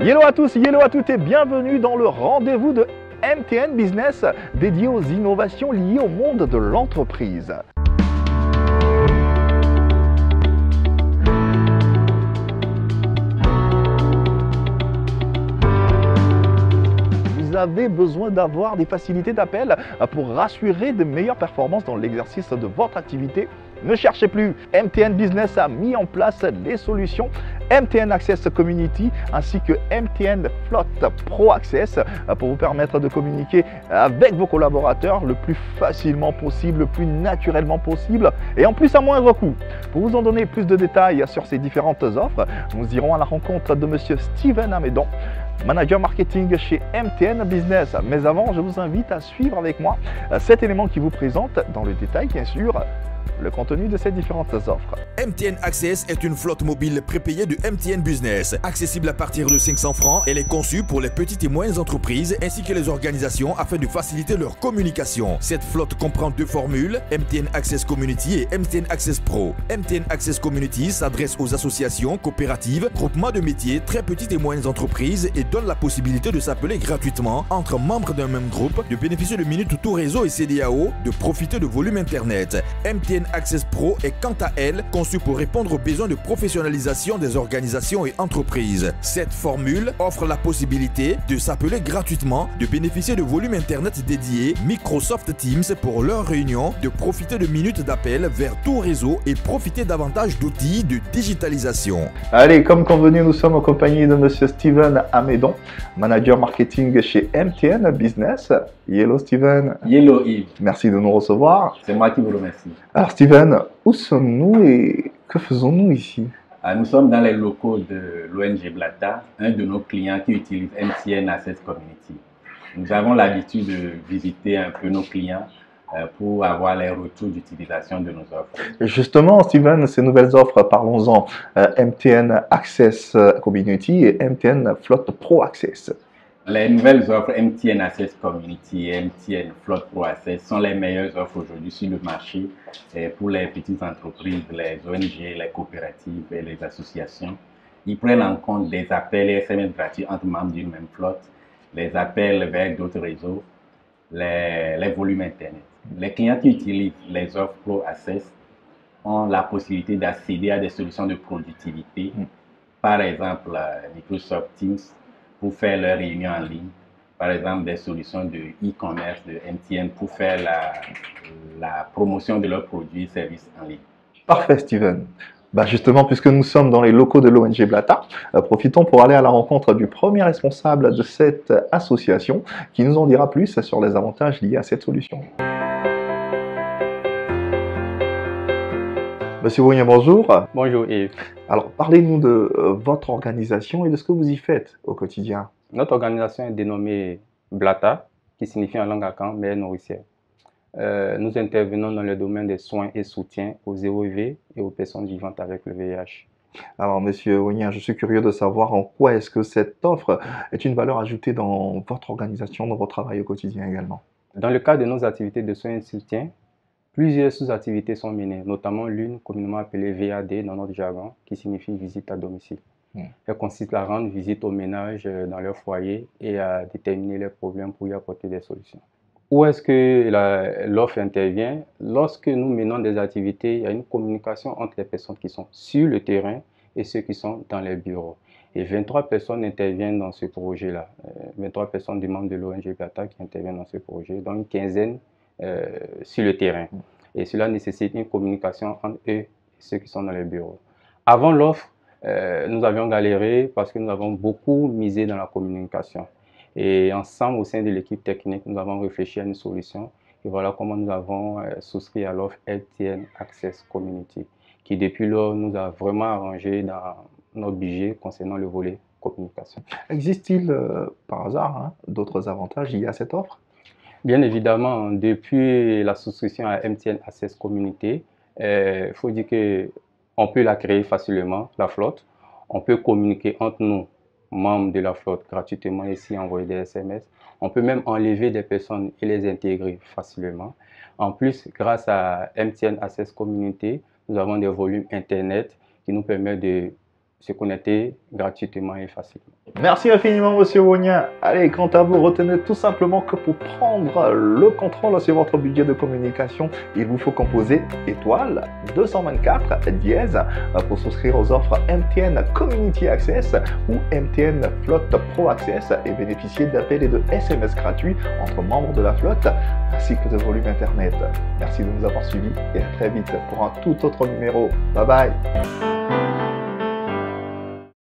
Hello à tous, hello à toutes et bienvenue dans le rendez-vous de MTN Business dédié aux innovations liées au monde de l'entreprise. Vous avez besoin d'avoir des facilités d'appel pour rassurer de meilleures performances dans l'exercice de votre activité. Ne cherchez plus, MTN Business a mis en place les solutions MTN Access Community ainsi que MTN Float Pro Access pour vous permettre de communiquer avec vos collaborateurs le plus facilement possible, le plus naturellement possible et en plus à moindre coût. Pour vous en donner plus de détails sur ces différentes offres, nous irons à la rencontre de Monsieur Steven Amédon, manager marketing chez MTN Business. Mais avant, je vous invite à suivre avec moi cet élément qui vous présente dans le détail, bien sûr, le contenu de ces différentes offres. MTN Access est une flotte mobile prépayée de MTN Business. Accessible à partir de 500 francs, elle est conçue pour les petites et moyennes entreprises ainsi que les organisations afin de faciliter leur communication. Cette flotte comprend deux formules, MTN Access Community et MTN Access Pro. MTN Access Community s'adresse aux associations, coopératives, groupements de métiers, très petites et moyennes entreprises et donne la possibilité de s'appeler gratuitement entre membres d'un même groupe, de bénéficier de minutes tout réseau et CDAO, de profiter de volume Internet. MTN Access Pro est quant à elle conçue pour répondre aux besoins de professionnalisation des organisations et entreprises. Cette formule offre la possibilité de s'appeler gratuitement, de bénéficier de volume Internet dédié, Microsoft Teams pour leurs réunions, de profiter de minutes d'appel vers tout réseau et profiter davantage d'outils de digitalisation. Allez, comme convenu, nous sommes en compagnie de Monsieur Steven Amédon, manager marketing chez MTN Business. Hello Steven. Hello Yves. Merci de nous recevoir. C'est moi qui vous remercie. Alors Steven, où sommes-nous et que faisons-nous ici? Nous sommes dans les locaux de l'ONG Blata, un de nos clients qui utilise MTN Access Community. Nous avons l'habitude de visiter un peu nos clients pour avoir les retours d'utilisation de nos offres. Et justement, Steven, ces nouvelles offres, parlons-en, MTN Access Community et MTN Float Pro Access. Les nouvelles offres MTN Access Community et MTN Float Pro Access sont les meilleures offres aujourd'hui sur le marché pour les petites entreprises, les ONG, les coopératives et les associations. Ils prennent en compte des appels et SMS gratuits entre membres d'une même flotte, les appels vers d'autres réseaux, les volumes Internet. Les clients qui utilisent les offres Pro Access ont la possibilité d'accéder à des solutions de productivité, par exemple Microsoft Teams, pour faire leurs réunions en ligne, par exemple des solutions de e-commerce de MTN pour faire la promotion de leurs produits et services en ligne. Parfait Steven. Justement, puisque nous sommes dans les locaux de l'ONG Blata, profitons pour aller à la rencontre du premier responsable de cette association qui nous en dira plus sur les avantages liés à cette solution. Monsieur Wouyen, bonjour. Bonjour Yves. Alors, parlez-nous de votre organisation et de ce que vous y faites au quotidien. Notre organisation est dénommée Blata, qui signifie en langue akan mère nourricière. Nous intervenons dans le domaine des soins et soutien aux EOV et aux personnes vivantes avec le VIH. Alors, Monsieur Wouyen, je suis curieux de savoir en quoi est-ce que cette offre est une valeur ajoutée dans votre organisation, dans votre travail au quotidien également. Dans le cadre de nos activités de soins et soutien, plusieurs sous-activités sont menées, notamment l'une communément appelée VAD dans notre jargon, qui signifie visite à domicile. Elle consiste à rendre visite aux ménages dans leur foyer et à déterminer leurs problèmes pour y apporter des solutions. Où est-ce que l'offre intervient? Lorsque nous menons des activités, il y a une communication entre les personnes qui sont sur le terrain et ceux qui sont dans les bureaux. Et 23 personnes interviennent dans ce projet-là. 23 personnes du membre de l'ONG Blata qui interviennent dans ce projet, dont une quinzaine sur le terrain. Et cela nécessite une communication entre eux et ceux qui sont dans les bureaux. Avant l'offre, nous avions galéré parce que nous avons beaucoup misé dans la communication. Et ensemble, au sein de l'équipe technique, nous avons réfléchi à une solution. Et voilà comment nous avons souscrit à l'offre MTN Access Community, qui depuis lors nous a vraiment arrangé dans notre budget concernant le volet communication. Existe-t-il par hasard d'autres avantages liés à cette offre? Bien évidemment, depuis la souscription à MTN Access Community, il faut dire qu'on peut la créer facilement, la flotte. On peut communiquer entre nous, membres de la flotte, gratuitement ici, envoyer des SMS. On peut même enlever des personnes et les intégrer facilement. En plus, grâce à MTN Access Community, nous avons des volumes Internet qui nous permettent de se connecter gratuitement et facilement. Merci infiniment, Monsieur Wogna. Allez, quant à vous, retenez tout simplement que pour prendre le contrôle sur votre budget de communication, il vous faut composer étoile 224 dièse pour souscrire aux offres MTN Community Access ou MTN Flotte Pro Access et bénéficier d'appels et de SMS gratuits entre membres de la flotte ainsi que de volume Internet. Merci de nous avoir suivis et à très vite pour un tout autre numéro. Bye bye.